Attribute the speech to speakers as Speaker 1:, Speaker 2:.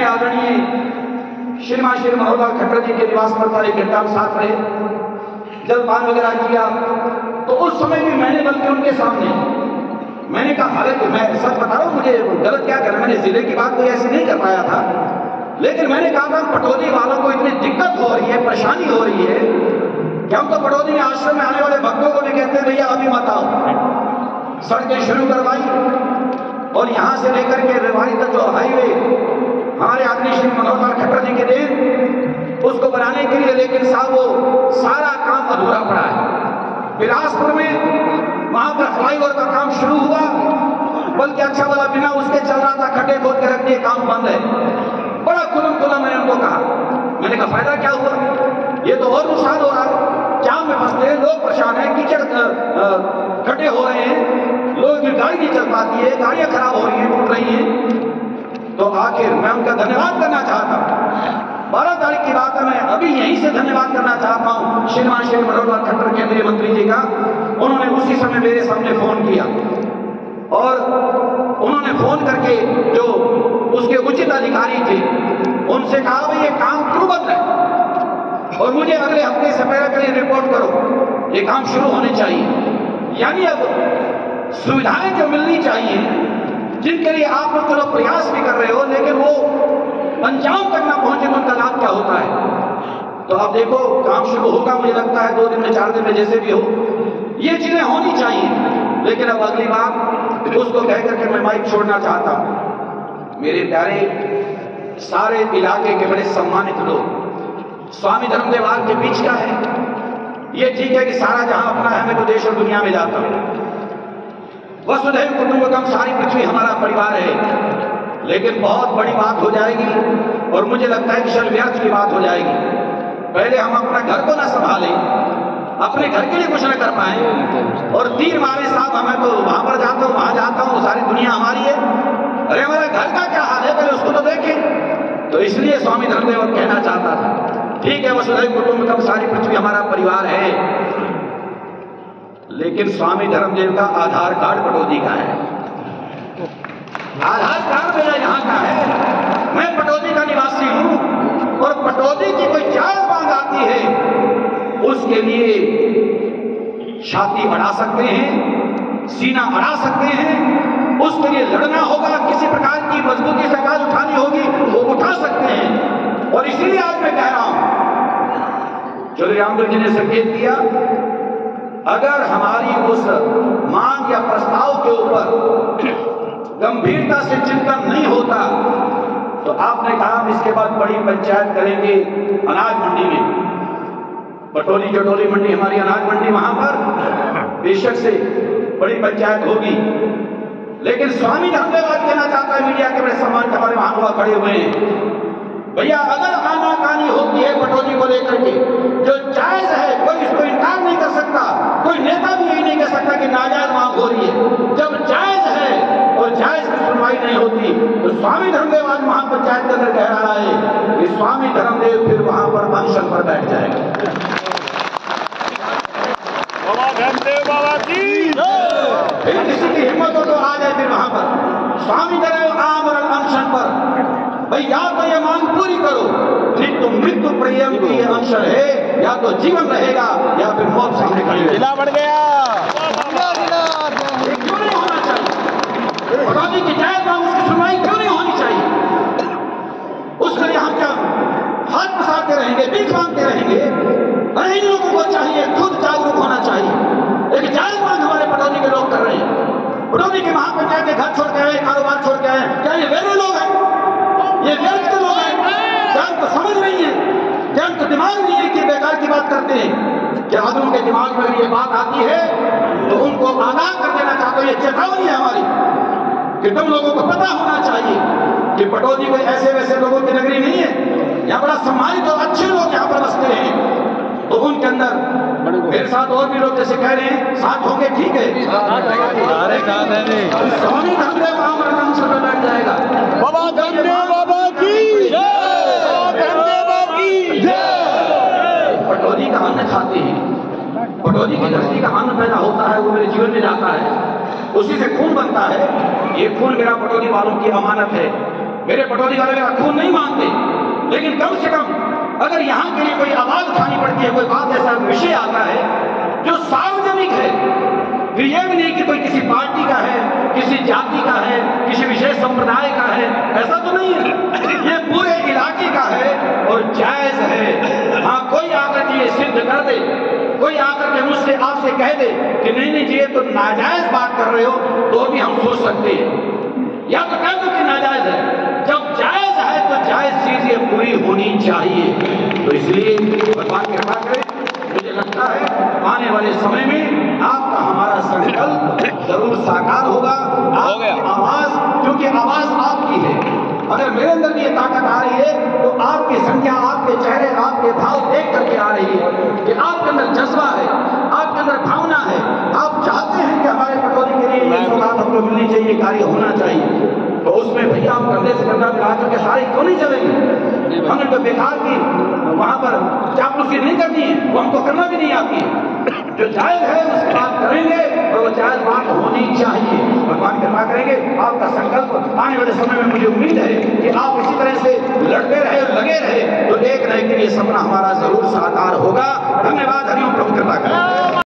Speaker 1: आदरणीय श्रीमान श्री मनोहरलाल खट्टर जी के निवास पर था, 1 घंटा साथ रहे, जलपान वगैरह किया। तो उस समय भी मैंने बल्कि उनके सामने मैंने कहा, हालांकि मैं सच बता रहा हूँ, मुझे गलत क्या करना, मैंने जिले की बात कोई ऐसी नहीं कर पाया था, लेकिन मैंने कहा था पटौदी वालों को इतनी दिक्कत हो रही है, परेशानी हो रही है कि हम तो पटौदी में आश्रम में आने वाले भक्तों को भी कहते हैं भैया अभी मत आओ। सड़कें शुरू करवाई और यहां से लेकर के रेवाड़ी तक जो हाईवे हमारे आदरणीय श्री मनोहरलाल खट्टर जी के देन उसको बनाने के लिए, लेकिन साहब वो सारा काम अधूरा पड़ा है। बिलासपुर में वहां पर फ्लाईओवर का काम शुरू हुआ, बल्कि अच्छा वाला बिना उसके चल रहा था, खड्डे खोद के रख दिए, काम बंद है। बड़ा खुलम मैंने उनको कहा, मैंने कहा फायदा क्या हुआ, ये तो और नुकसान हो रहा है, जाम में फंसते हैं लोग, परेशान है, कीचड़ खड्डे हो रहे हैं, लोग की गाड़ी नहीं चल पाती है, गाड़ियां खराब हो रही हैं, टूट रही हैं। तो आखिर मैं उनका धन्यवाद करना चाहता हूं। 12 तारीख की बात है, मैं अभी यहीं से धन्यवाद करना चाहता हूं श्रीमान श्री मनोहरलाल खट्टर केंद्रीय मंत्री जी का। उन्होंने उसी समय मेरे सामने फोन किया और उन्होंने फोन करके जो उसके उचित अधिकारी थे उनसे कहा भाई ये काम क्यों बंद है और मुझे अगले हफ्ते से पहले के लिए रिपोर्ट करो, ये काम शुरू होने चाहिए। यानी अब सुविधाएं जो मिलनी चाहिए, जिनके लिए आप लोग चलो प्रयास भी कर रहे हो, लेकिन वो अंजाम तक ना पहुंचे तो उनका लाभ क्या होता है। तो अब देखो काम शुरू होगा, मुझे लगता है 2 दिन में 4 दिन में जैसे भी हो, ये चीजें होनी चाहिए। लेकिन अब अगली बार उसको कह करके मैं माइक छोड़ना चाहता हूं। मेरे प्यारे सारे इलाके के बड़े सम्मानित लोग, स्वामी धर्मदेव के बीच का है, ये ठीक है कि सारा जहां अपना है, मैं तो देश और दुनिया में जाता हूं, वसुधैव कुटुंबकम, सारी पृथ्वी हमारा परिवार है, लेकिन बहुत बड़ी बात हो जाएगी और मुझे लगता है कि शल व्यर्थ की बात हो जाएगी। पहले हम अपना घर को ना संभालें, अपने घर के लिए कुछ ना कर पाए और तीर मारे साहब हमें तो वहां पर जाता हूं, वहां जाता हूं, सारी दुनिया हमारी है, अरे हमारे घर का क्या हाल है पहले उसको तो देखें। तो इसलिए स्वामी धर्मदेव कहना चाहता था, ठीक है वसुधैव कुटुंबकम, सारी पृथ्वी हमारा परिवार है, लेकिन स्वामी धर्मदेव का आधार कार्ड पटौदी का है, आधार कार्ड मेरा यहाँ का है, मैं पटौदी का निवासी हूं और पटौदी की कोई जायज मांग आती है, उसके लिए छाती अड़ा सकते हैं, सीना अड़ा सकते हैं, उसके लिए लड़ना होगा, किसी प्रकार की मजबूती से आवाज उठानी होगी, वो उठा सकते हैं। और इसीलिए आज मैं कह रहा हूं, चौधरी रामदेव जी ने संकेत दिया, अगर हमारी उस मांग या प्रस्ताव के ऊपर गंभीरता से चिंतन नहीं होता तो आपने कहा हम इसके बाद बड़ी पंचायत करेंगे अनाज मंडी में, पटौदी चटोली मंडी हमारी अनाज मंडी, वहां पर बेशक से बड़ी पंचायत होगी। लेकिन स्वामी धर्मदेव आज कहना चाहता है, मीडिया के बड़े सम्मान हमारे वहां हुआ खड़े हुए हैं, भैया अगर आनाकानी होती है पटौदी को लेकर के जो जायज है, कोई इसको इनकार नहीं कर सकता, कोई नेता भी यही नहीं कह सकता कि नाजायज मांग हो रही है। जब जायज है और जायज की सुनवाई नहीं होती तो स्वामी धर्मदेव आज महापंचायत के अंदर कह रहा है कि स्वामी धर्मदेव फिर वहां पर अनशन पर बैठ जाएगा।
Speaker 2: बाबा धर्मदेव बाबा की
Speaker 1: फिर किसी की हिम्मत हो तो आ जाए फिर वहां पर स्वामी धर्मदेव आमरण अनशन पर, भाई या तो ये मांग पूरी करो, नहीं मृत्यु प्रियम की ये अनशन है, या तो जीवन रहेगा या फिर मौत सामने खड़ी है।
Speaker 2: जिला बढ़ गया,
Speaker 1: क्यों नहीं होना चाहिए पटौदी की जायज मांग, उसकी सुनवाई क्यों नहीं होनी चाहिए? उसके लिए हम क्या हाथ पसारते रहेंगे, भीख मांगते रहेंगे? अरे इन लोगों को चाहिए खुद जागरूक होना चाहिए। एक जायज मांग हमारे पटौदी के लोग कर रहे हैं, पटौदी के महापंचायत के घर छोड़ के आए, कारोबार छोड़ के आए, क्या ये वेरे लोग हैं? ये व्यर्थ के लोग हैं? क्या उनको समझ नहीं है? क्या उनको दिमाग नहीं है कि बेकार की बात करते हैं? क्या आदमियों के दिमाग में ये बात आती है तो उनको आगाह कर देना चाहते हो, ये चेतावनी है हमारी कि तुम लोगों को पता होना चाहिए कि पटौदी कोई ऐसे वैसे लोगों की नगरी नहीं है, यहाँ बड़ा सम्मानित और अच्छे लोग यहाँ पर बसते हैं। तो उनके अंदर मेरे साथ और भी लोग जैसे कह रहे हैं साथ होंगे, ठीक है, स्वामी धर्मदेव आमरण अनशन पर बैठ जाएगा।
Speaker 2: बाबा धर्मदेव बाबा की जय, धर्मदेव बाबा की जय।
Speaker 1: पटौदी का अन्न खाते हैं, पटौदी की धरती का अन्न पैदा होता है, वो मेरे जीवन में जाता है, उसी से खून बनता है। ये खून मेरा पटौदी वालों की अमानत है। मेरे पटौदी वाले मेरा खून नहीं मानते, लेकिन कम से कम अगर यहाँ के लिए कोई आवाज उठानी पड़ती है, कोई बात ऐसा विषय आता है जो सार्वजनिक है, फिर यह भी नहीं कि कोई किसी पार्टी का है, किसी जाति का है, किसी विशेष संप्रदाय का है, ऐसा तो नहीं है, ये पूरे इलाके का है और जायज है। हाँ, कोई आकर के ये सिद्ध कर दे, कोई आकर के मुझसे आपसे कह दे कि नहीं नहीं जी ये तो नाजायज बात कर रहे हो, तो भी हम सोच सकते हैं, या तो कह दो कि नाजायज है। जब जायज है तो जायज चीज ये पूरी होनी चाहिए। तो इसलिए भगवान कृपा करे, मुझे लगता है आने वाले समय में आपका हमारा संकल्प जरूर साकार होगा। आपकी आवाज, क्योंकि आवाज आपकी है, अगर मेरे अंदर भी ये ताकत आ रही है तो आपकी संख्या, आपके चेहरे, आपके भाव देख करके आ रही है कि आपके अंदर जज्बा है, आपके अंदर भावना है, आप चाहते हैं कि हमारे पटौदी के लिए ये सौगात हमको मिलनी चाहिए, कार्य होना चाहिए। तो उसमें भैया हम कंधे से कंधा मिला के सारे क्यों नहीं चलेंगे? हमने तो बेकार की वहां पर चापलूसी नहीं करनी है, वो हमको करना भी नहीं आती है। जो जायज है उसकी बात करेंगे और वो जायज बात होनी चाहिए। भगवान कृपा करेंगे, आपका संकल्प आने वाले समय में मुझे उम्मीद है कि आप इसी तरह से लड़ते रहे और लगे रहे तो एक न एक दिन ये सपना हमारा जरूर साकार होगा।